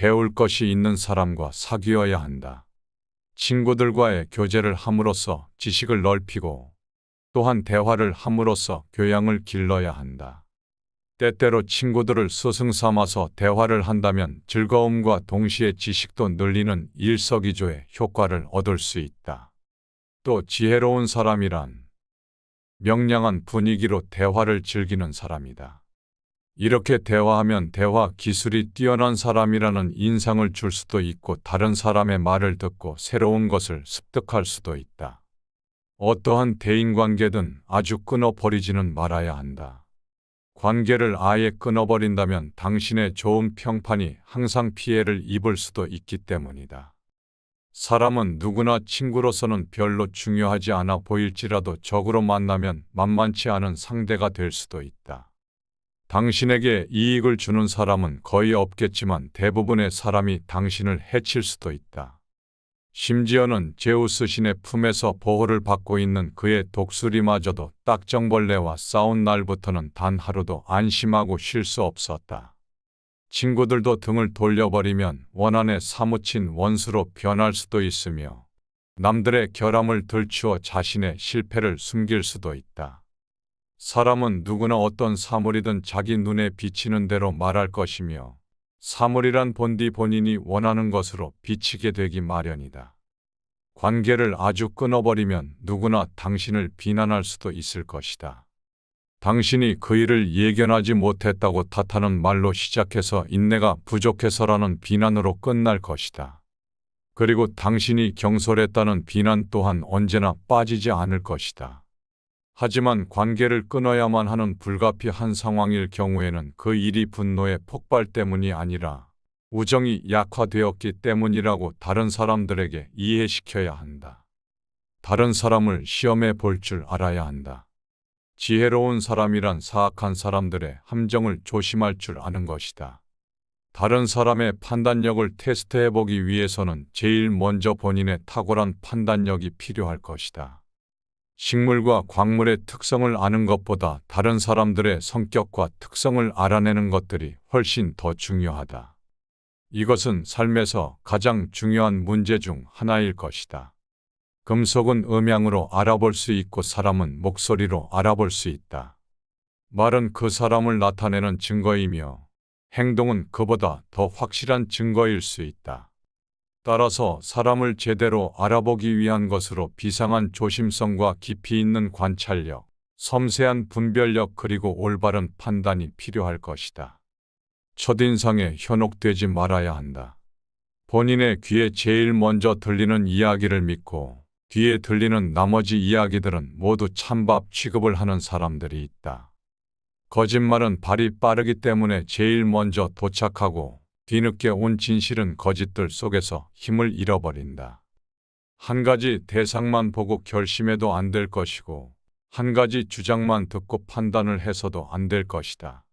배울 것이 있는 사람과 사귀어야 한다. 친구들과의 교제를 함으로써 지식을 넓히고 또한 대화를 함으로써 교양을 길러야 한다. 때때로 친구들을 스승 삼아서 대화를 한다면 즐거움과 동시에 지식도 늘리는 일석이조의 효과를 얻을 수 있다. 또 지혜로운 사람이란 명량한 분위기로 대화를 즐기는 사람이다. 이렇게 대화하면 대화 기술이 뛰어난 사람이라는 인상을 줄 수도 있고 다른 사람의 말을 듣고 새로운 것을 습득할 수도 있다. 어떠한 대인관계든 아주 끊어버리지는 말아야 한다. 관계를 아예 끊어버린다면 당신의 좋은 평판이 항상 피해를 입을 수도 있기 때문이다. 사람은 누구나 친구로서는 별로 중요하지 않아 보일지라도 적으로 만나면 만만치 않은 상대가 될 수도 있다. 당신에게 이익을 주는 사람은 거의 없겠지만 대부분의 사람이 당신을 해칠 수도 있다. 심지어는 제우스 신의 품에서 보호를 받고 있는 그의 독수리마저도 딱정벌레와 싸운 날부터는 단 하루도 안심하고 쉴 수 없었다. 친구들도 등을 돌려버리면 원한에 사무친 원수로 변할 수도 있으며 남들의 결함을 들추어 자신의 실패를 숨길 수도 있다. 사람은 누구나 어떤 사물이든 자기 눈에 비치는 대로 말할 것이며 사물이란 본디 본인이 원하는 것으로 비치게 되기 마련이다. 관계를 아주 끊어버리면 누구나 당신을 비난할 수도 있을 것이다. 당신이 그 일을 예견하지 못했다고 탓하는 말로 시작해서 인내가 부족해서라는 비난으로 끝날 것이다. 그리고 당신이 경솔했다는 비난 또한 언제나 빠지지 않을 것이다. 하지만 관계를 끊어야만 하는 불가피한 상황일 경우에는 그 일이 분노의 폭발 때문이 아니라 우정이 약화되었기 때문이라고 다른 사람들에게 이해시켜야 한다. 다른 사람을 시험해 볼 줄 알아야 한다. 지혜로운 사람이란 사악한 사람들의 함정을 조심할 줄 아는 것이다. 다른 사람의 판단력을 테스트해보기 위해서는 제일 먼저 본인의 탁월한 판단력이 필요할 것이다. 식물과 광물의 특성을 아는 것보다 다른 사람들의 성격과 특성을 알아내는 것들이 훨씬 더 중요하다. 이것은 삶에서 가장 중요한 문제 중 하나일 것이다. 금속은 음향으로 알아볼 수 있고 사람은 목소리로 알아볼 수 있다. 말은 그 사람을 나타내는 증거이며 행동은 그보다 더 확실한 증거일 수 있다. 따라서 사람을 제대로 알아보기 위한 것으로 비상한 조심성과 깊이 있는 관찰력, 섬세한 분별력 그리고 올바른 판단이 필요할 것이다. 첫인상에 현혹되지 말아야 한다. 본인의 귀에 제일 먼저 들리는 이야기를 믿고 뒤에 들리는 나머지 이야기들은 모두 찬밥 취급을 하는 사람들이 있다. 거짓말은 발이 빠르기 때문에 제일 먼저 도착하고 뒤늦게 온 진실은 거짓들 속에서 힘을 잃어버린다. 한 가지 대상만 보고 결심해도 안 될 것이고 한 가지 주장만 듣고 판단을 해서도 안 될 것이다.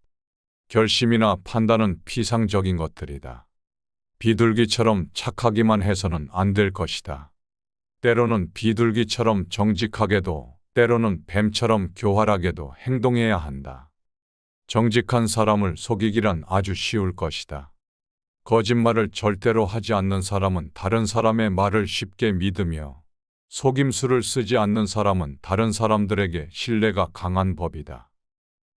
결심이나 판단은 피상적인 것들이다. 비둘기처럼 착하기만 해서는 안 될 것이다. 때로는 비둘기처럼 정직하게도 때로는 뱀처럼 교활하게도 행동해야 한다. 정직한 사람을 속이기란 아주 쉬울 것이다. 거짓말을 절대로 하지 않는 사람은 다른 사람의 말을 쉽게 믿으며 속임수를 쓰지 않는 사람은 다른 사람들에게 신뢰가 강한 법이다.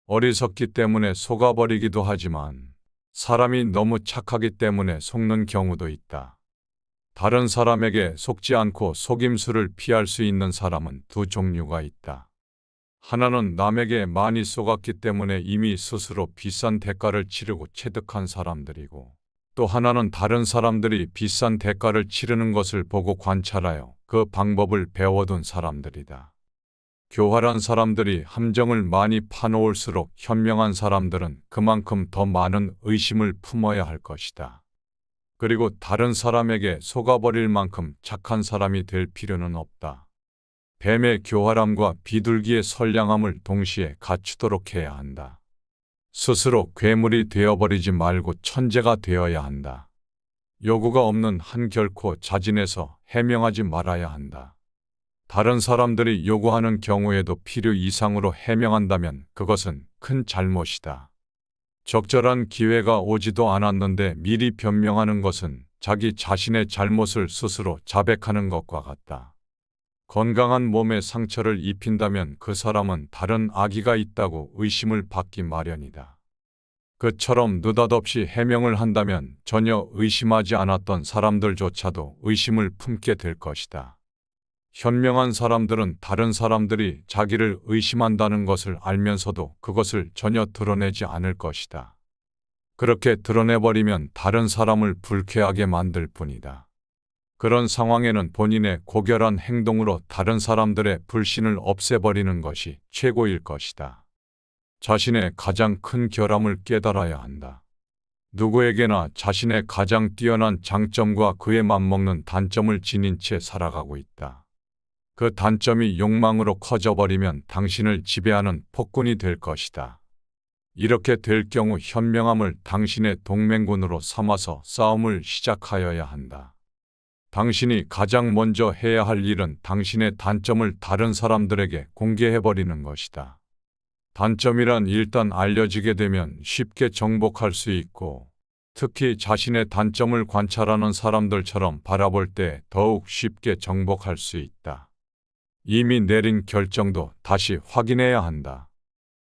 어리석기 때문에 속아버리기도 하지만 사람이 너무 착하기 때문에 속는 경우도 있다. 다른 사람에게 속지 않고 속임수를 피할 수 있는 사람은 두 종류가 있다. 하나는 남에게 많이 속았기 때문에 이미 스스로 비싼 대가를 치르고 체득한 사람들이고 또 하나는 다른 사람들이 비싼 대가를 치르는 것을 보고 관찰하여 그 방법을 배워둔 사람들이다. 교활한 사람들이 함정을 많이 파놓을수록 현명한 사람들은 그만큼 더 많은 의심을 품어야 할 것이다. 그리고 다른 사람에게 속아버릴 만큼 착한 사람이 될 필요는 없다. 뱀의 교활함과 비둘기의 선량함을 동시에 갖추도록 해야 한다. 스스로 괴물이 되어버리지 말고 천재가 되어야 한다. 요구가 없는 한 결코 자진해서 해명하지 말아야 한다. 다른 사람들이 요구하는 경우에도 필요 이상으로 해명한다면 그것은 큰 잘못이다. 적절한 기회가 오지도 않았는데 미리 변명하는 것은 자기 자신의 잘못을 스스로 자백하는 것과 같다. 건강한 몸에 상처를 입힌다면 그 사람은 다른 악의가 있다고 의심을 받기 마련이다. 그처럼 느닷없이 해명을 한다면 전혀 의심하지 않았던 사람들조차도 의심을 품게 될 것이다. 현명한 사람들은 다른 사람들이 자기를 의심한다는 것을 알면서도 그것을 전혀 드러내지 않을 것이다. 그렇게 드러내버리면 다른 사람을 불쾌하게 만들 뿐이다. 그런 상황에는 본인의 고결한 행동으로 다른 사람들의 불신을 없애버리는 것이 최고일 것이다. 자신의 가장 큰 결함을 깨달아야 한다. 누구에게나 자신의 가장 뛰어난 장점과 그에 맞먹는 단점을 지닌 채 살아가고 있다. 그 단점이 욕망으로 커져버리면 당신을 지배하는 폭군이 될 것이다. 이렇게 될 경우 현명함을 당신의 동맹군으로 삼아서 싸움을 시작하여야 한다. 당신이 가장 먼저 해야 할 일은 당신의 단점을 다른 사람들에게 공개해버리는 것이다. 단점이란 일단 알려지게 되면 쉽게 정복할 수 있고, 특히 자신의 단점을 관찰하는 사람들처럼 바라볼 때 더욱 쉽게 정복할 수 있다. 이미 내린 결정도 다시 확인해야 한다.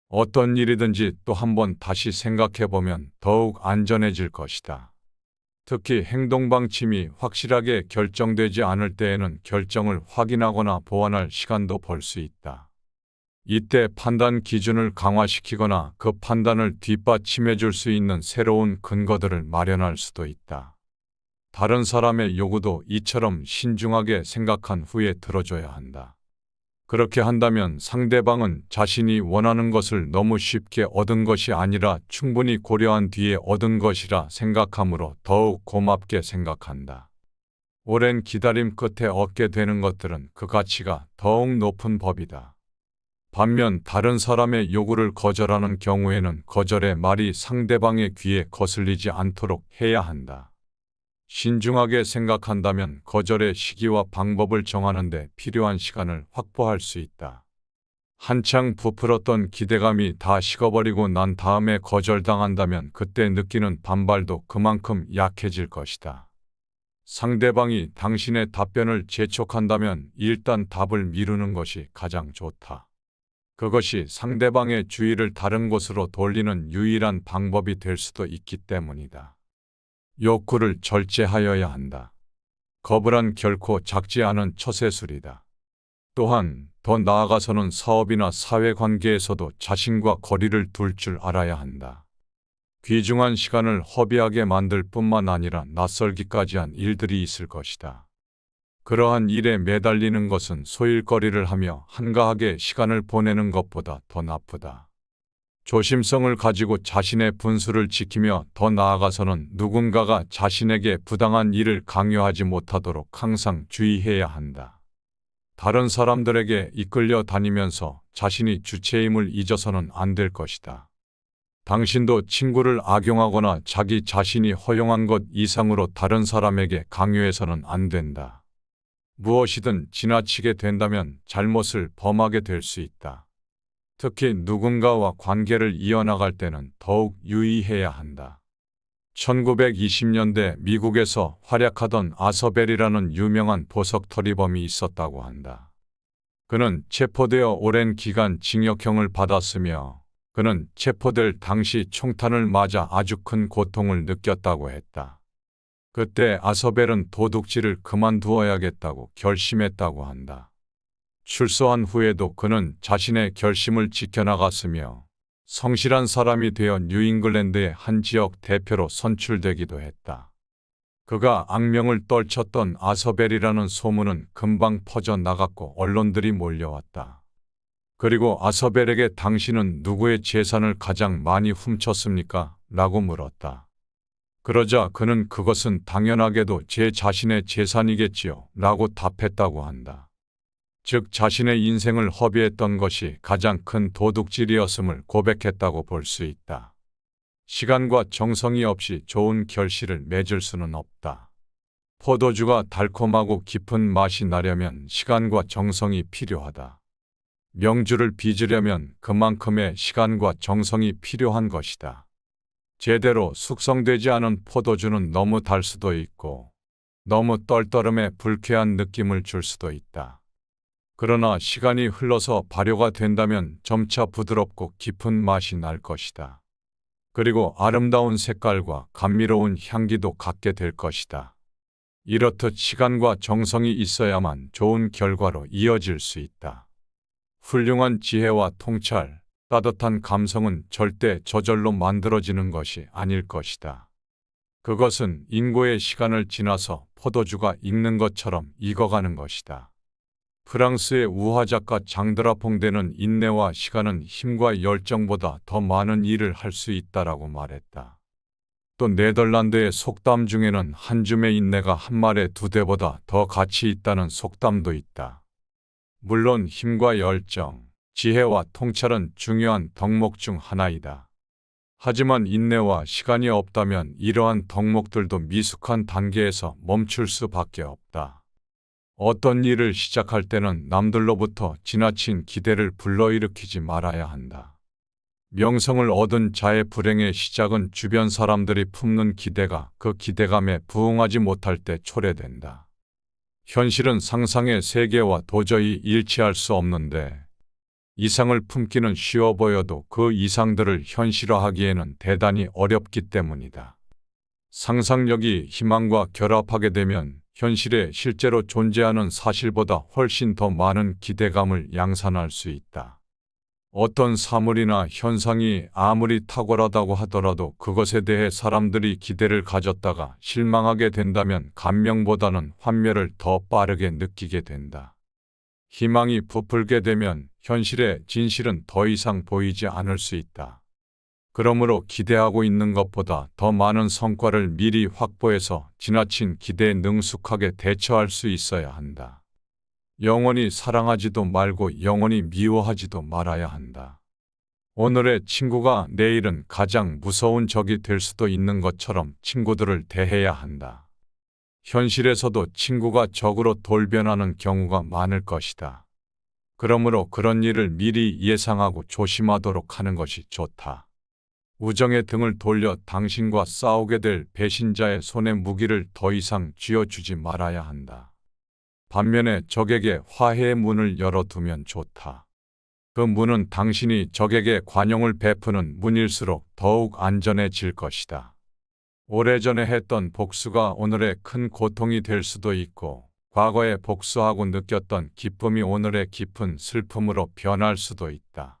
어떤 일이든지 또 한번 다시 생각해보면 더욱 안전해질 것이다. 특히 행동 방침이 확실하게 결정되지 않을 때에는 결정을 확인하거나 보완할 시간도 벌 수 있다. 이때 판단 기준을 강화시키거나 그 판단을 뒷받침해 줄 수 있는 새로운 근거들을 마련할 수도 있다. 다른 사람의 요구도 이처럼 신중하게 생각한 후에 들어줘야 한다. 그렇게 한다면 상대방은 자신이 원하는 것을 너무 쉽게 얻은 것이 아니라 충분히 고려한 뒤에 얻은 것이라 생각하므로 더욱 고맙게 생각한다. 오랜 기다림 끝에 얻게 되는 것들은 그 가치가 더욱 높은 법이다. 반면 다른 사람의 요구를 거절하는 경우에는 거절의 말이 상대방의 귀에 거슬리지 않도록 해야 한다. 신중하게 생각한다면 거절의 시기와 방법을 정하는 데 필요한 시간을 확보할 수 있다. 한창 부풀었던 기대감이 다 식어버리고 난 다음에 거절당한다면 그때 느끼는 반발도 그만큼 약해질 것이다. 상대방이 당신의 답변을 재촉한다면 일단 답을 미루는 것이 가장 좋다. 그것이 상대방의 주의를 다른 곳으로 돌리는 유일한 방법이 될 수도 있기 때문이다. 욕구를 절제하여야 한다. 거부란 결코 작지 않은 처세술이다. 또한 더 나아가서는 사업이나 사회관계에서도 자신과 거리를 둘 줄 알아야 한다. 귀중한 시간을 허비하게 만들 뿐만 아니라 낯설기까지 한 일들이 있을 것이다. 그러한 일에 매달리는 것은 소일거리를 하며 한가하게 시간을 보내는 것보다 더 나쁘다. 조심성을 가지고 자신의 분수를 지키며 더 나아가서는 누군가가 자신에게 부당한 일을 강요하지 못하도록 항상 주의해야 한다. 다른 사람들에게 이끌려 다니면서 자신이 주체임을 잊어서는 안 될 것이다. 당신도 친구를 악용하거나 자기 자신이 허용한 것 이상으로 다른 사람에게 강요해서는 안 된다. 무엇이든 지나치게 된다면 잘못을 범하게 될 수 있다. 특히 누군가와 관계를 이어나갈 때는 더욱 유의해야 한다. 1920년대 미국에서 활약하던 아서벨이라는 유명한 보석터리범이 있었다고 한다. 그는 체포되어 오랜 기간 징역형을 받았으며 그는 체포될 당시 총탄을 맞아 아주 큰 고통을 느꼈다고 했다. 그때 아서벨은 도둑질을 그만두어야겠다고 결심했다고 한다. 출소한 후에도 그는 자신의 결심을 지켜나갔으며 성실한 사람이 되어 뉴잉글랜드의 한 지역 대표로 선출되기도 했다. 그가 악명을 떨쳤던 아서벨이라는 소문은 금방 퍼져나갔고 언론들이 몰려왔다. 그리고 아서벨에게 당신은 누구의 재산을 가장 많이 훔쳤습니까? 라고 물었다. 그러자 그는 그것은 당연하게도 제 자신의 재산이겠지요. 라고 답했다고 한다. 즉 자신의 인생을 허비했던 것이 가장 큰 도둑질이었음을 고백했다고 볼 수 있다. 시간과 정성이 없이 좋은 결실을 맺을 수는 없다. 포도주가 달콤하고 깊은 맛이 나려면 시간과 정성이 필요하다. 명주를 빚으려면 그만큼의 시간과 정성이 필요한 것이다. 제대로 숙성되지 않은 포도주는 너무 달 수도 있고 너무 떨떠름해 불쾌한 느낌을 줄 수도 있다. 그러나 시간이 흘러서 발효가 된다면 점차 부드럽고 깊은 맛이 날 것이다. 그리고 아름다운 색깔과 감미로운 향기도 갖게 될 것이다. 이렇듯 시간과 정성이 있어야만 좋은 결과로 이어질 수 있다. 훌륭한 지혜와 통찰, 따뜻한 감성은 절대 저절로 만들어지는 것이 아닐 것이다. 그것은 인고의 시간을 지나서 포도주가 익는 것처럼 익어가는 것이다. 프랑스의 우화 작가 장드라퐁데는 인내와 시간은 힘과 열정보다 더 많은 일을 할 수 있다라고 말했다. 또 네덜란드의 속담 중에는 한 줌의 인내가 한 말의 두 대보다 더 가치 있다는 속담도 있다. 물론 힘과 열정, 지혜와 통찰은 중요한 덕목 중 하나이다. 하지만 인내와 시간이 없다면 이러한 덕목들도 미숙한 단계에서 멈출 수밖에 없다. 어떤 일을 시작할 때는 남들로부터 지나친 기대를 불러일으키지 말아야 한다. 명성을 얻은 자의 불행의 시작은 주변 사람들이 품는 기대가 그 기대감에 부응하지 못할 때 초래된다. 현실은 상상의 세계와 도저히 일치할 수 없는데 이상을 품기는 쉬워 보여도 그 이상들을 현실화하기에는 대단히 어렵기 때문이다. 상상력이 희망과 결합하게 되면 현실에 실제로 존재하는 사실보다 훨씬 더 많은 기대감을 양산할 수 있다. 어떤 사물이나 현상이 아무리 탁월하다고 하더라도 그것에 대해 사람들이 기대를 가졌다가 실망하게 된다면 감명보다는 환멸을 더 빠르게 느끼게 된다. 희망이 부풀게 되면 현실의 진실은 더 이상 보이지 않을 수 있다. 그러므로 기대하고 있는 것보다 더 많은 성과를 미리 확보해서 지나친 기대에 능숙하게 대처할 수 있어야 한다. 영원히 사랑하지도 말고 영원히 미워하지도 말아야 한다. 오늘의 친구가 내일은 가장 무서운 적이 될 수도 있는 것처럼 친구들을 대해야 한다. 현실에서도 친구가 적으로 돌변하는 경우가 많을 것이다. 그러므로 그런 일을 미리 예상하고 조심하도록 하는 것이 좋다. 우정의 등을 돌려 당신과 싸우게 될 배신자의 손에 무기를 더 이상 쥐어주지 말아야 한다. 반면에 적에게 화해의 문을 열어두면 좋다. 그 문은 당신이 적에게 관용을 베푸는 문일수록 더욱 안전해질 것이다. 오래전에 했던 복수가 오늘의 큰 고통이 될 수도 있고 과거에 복수하고 느꼈던 기쁨이 오늘의 깊은 슬픔으로 변할 수도 있다.